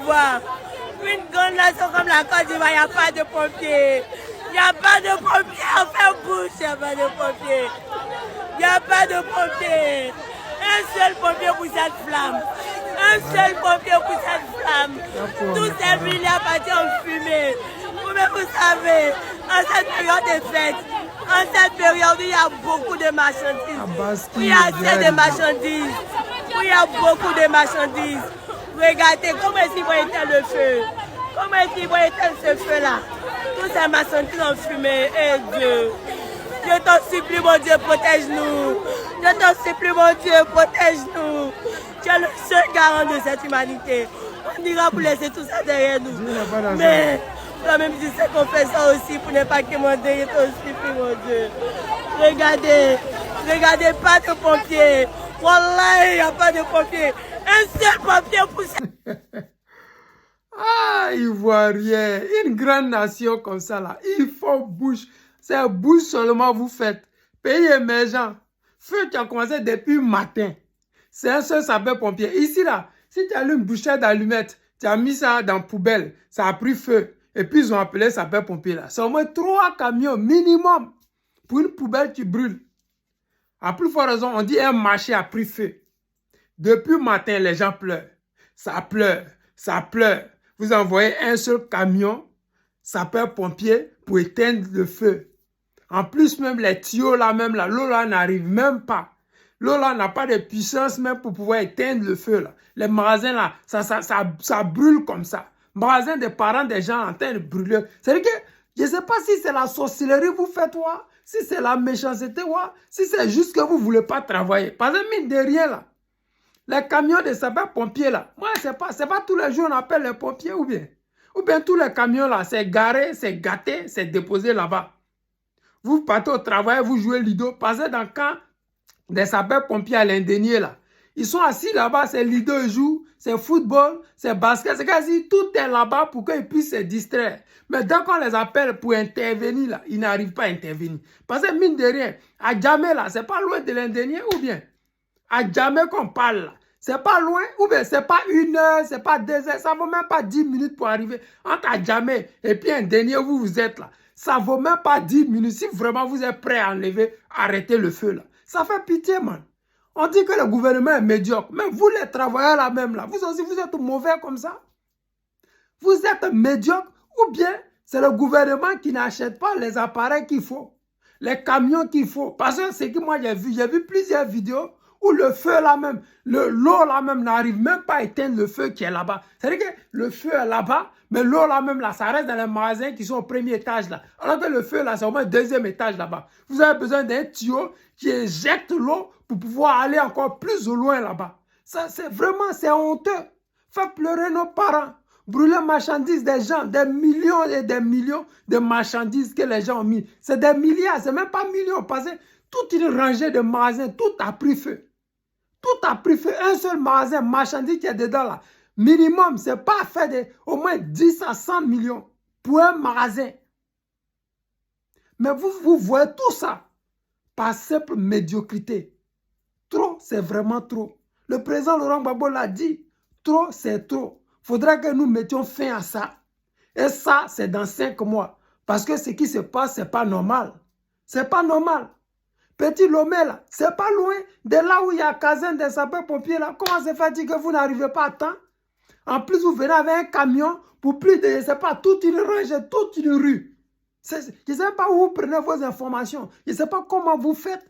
d'Ivoire. Une grande nation comme la Côte d'Ivoire, il n'y a pas de pompiers. Il n'y a pas de pompiers. Enfin, bouche, il n'y a pas de pompiers. Il n'y a pas de pompiers. Un seul pompier pour cette flamme. Un seul pompier pour cette flamme. Tout ces brûlés à partir en fumée. Mais vous savez, en cette période de fête, en cette période où il y a beaucoup de marchandises, où il y a assez de marchandises, où il y a beaucoup de marchandises. Regardez comment est-ce qu'ils vont éteindre le feu. Comment est-ce qu'ils vont éteindre ce feu-là? Toutes ces marchandises ont fumé. Et Dieu, je t'en supplie, mon Dieu, protège-nous. Je t'en supplie, mon Dieu, protège-nous. Tu es le seul garant de cette humanité. On ira pour laisser tout ça derrière nous. Mais toi-même, tu sais qu'on fait ça aussi pour ne pas que mon Dieu, je t'en supplie, mon Dieu. Regardez, regardez, pas de pompiers. Wallah, il n'y a pas de pompiers. Un seul pompier pour ça. Ah, Ivoirien, une grande nation comme ça, là, il faut bouche. C'est bouche seulement vous faites. Pays émergent. Feu qui a commencé depuis le matin. C'est un seul sapeur-pompier. Ici, là, si tu as une bouchette d'allumettes, tu as mis ça dans la poubelle, ça a pris feu. Et puis, ils ont appelé sapeur-pompier, là. C'est au moins 3 camions minimum pour une poubelle qui brûle. À plus forte raison, on dit un marché a pris feu. Depuis le matin, les gens pleurent. Ça pleure, ça pleure. Vous envoyez un seul camion, sapeur-pompier, pour éteindre le feu. En plus, même les tuyaux là, l'eau là n'arrive même pas. L'eau là n'a pas de puissance même pour pouvoir éteindre le feu là. Les magasins là, ça brûle comme ça. Magasins des parents des gens en train de brûler. C'est-à-dire que, je ne sais pas si c'est la sorcellerie vous faites, ouais, si c'est la méchanceté, ouais, si c'est juste que vous ne voulez pas travailler. Par exemple, mine de rien là. Les camions de sapeurs-pompiers là, moi, c'est pas tous les jours on appelle les pompiers ou bien tous les camions là, c'est garé, c'est gâté, c'est déposé là-bas. Vous partez au travail, vous jouez Lido, passez dans le camp des sapeurs-pompiers à l'Indénier là. Ils sont assis là-bas, c'est Lido, ils jouent, c'est football, c'est basket, c'est quasi tout est là-bas pour qu'ils puissent se distraire. Mais dès qu'on les appelle pour intervenir là, ils n'arrivent pas à intervenir. Parce que mine de rien, à Djamé là, c'est pas loin de l'Indénier ou bien à Djamé qu'on parle là. C'est pas loin, ou bien c'est pas 1 heure, c'est pas 2 heures, ça vaut même pas 10 minutes pour arriver. Entre Djamé et puis un dernier où vous êtes là, ça vaut même pas 10 minutes. Si vraiment vous êtes prêt à enlever, arrêter le feu là. Ça fait pitié, man. On dit que le gouvernement est médiocre. Mais vous les travailleurs là même là, vous aussi vous êtes mauvais comme ça. Vous êtes médiocre ou bien c'est le gouvernement qui n'achète pas les appareils qu'il faut, les camions qu'il faut. Parce que c'est que moi j'ai vu plusieurs vidéos où le feu là même, l'eau là même n'arrive même pas à éteindre le feu qui est là-bas. C'est-à-dire que le feu est là-bas, mais l'eau là même là, ça reste dans les magasins qui sont au 1er étage là. Alors que le feu là, c'est au moins 2e étage là-bas. Vous avez besoin d'un tuyau qui éjecte l'eau pour pouvoir aller encore plus au loin là-bas. Ça, c'est vraiment, c'est honteux. Faites pleurer nos parents. Brûler marchandises des gens, des millions et des millions de marchandises que les gens ont mis. C'est des milliards, c'est même pas millions. Parce que toute une rangée de magasins, tout a pris feu. Tout a pris feu. Un seul magasin, marchandise qui est dedans là. Minimum, c'est pas fait de au moins 10 à 100 millions pour un magasin. Mais vous voyez tout ça par simple médiocrité. Trop, c'est vraiment trop. Le président Laurent Gbagbo l'a dit. Trop, c'est trop. Il faudra que nous mettions fin à ça. Et ça, c'est dans 5 mois. Parce que ce qui se passe, ce n'est pas normal. C'est pas normal. Petit Lomé, là, c'est pas loin de là où il y a caserne des sapeurs-pompiers, là. Comment se fait-il que vous n'arrivez pas à temps? En plus, vous venez avec un camion pour plus de, je ne sais pas, toute une rangée, toute une rue. Je ne sais pas où vous prenez vos informations. Je ne sais pas comment vous faites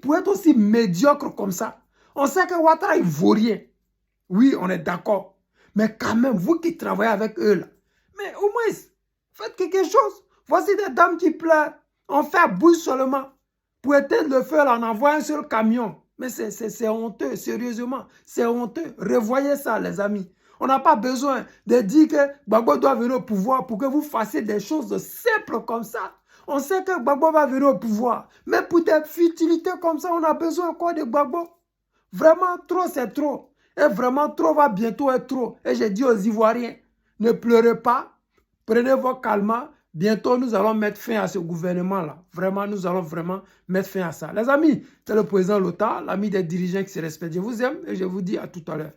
pour être aussi médiocre comme ça. On sait que Ouattara, il ne vaut rien. Oui, on est d'accord. Mais quand même, vous qui travaillez avec eux, là, mais au moins, faites quelque chose. Voici des dames qui pleurent. On fait bouche seulement. Pour éteindre le feu, là, on envoie un seul camion. Mais c'est honteux, sérieusement. C'est honteux. Revoyez ça, les amis. On n'a pas besoin de dire que Gbagbo doit venir au pouvoir pour que vous fassiez des choses simples comme ça. On sait que Gbagbo va venir au pouvoir. Mais pour des futilités comme ça, on a besoin encore de Gbagbo. Vraiment, trop, c'est trop. Et vraiment, trop va bientôt être trop. Et j'ai dit aux Ivoiriens, ne pleurez pas. Prenez vos calmants. Bientôt, nous allons mettre fin à ce gouvernement-là. Vraiment, nous allons vraiment mettre fin à ça. Les amis, c'est le président Lota, l'ami des dirigeants qui se respectent. Je vous aime et je vous dis à tout à l'heure.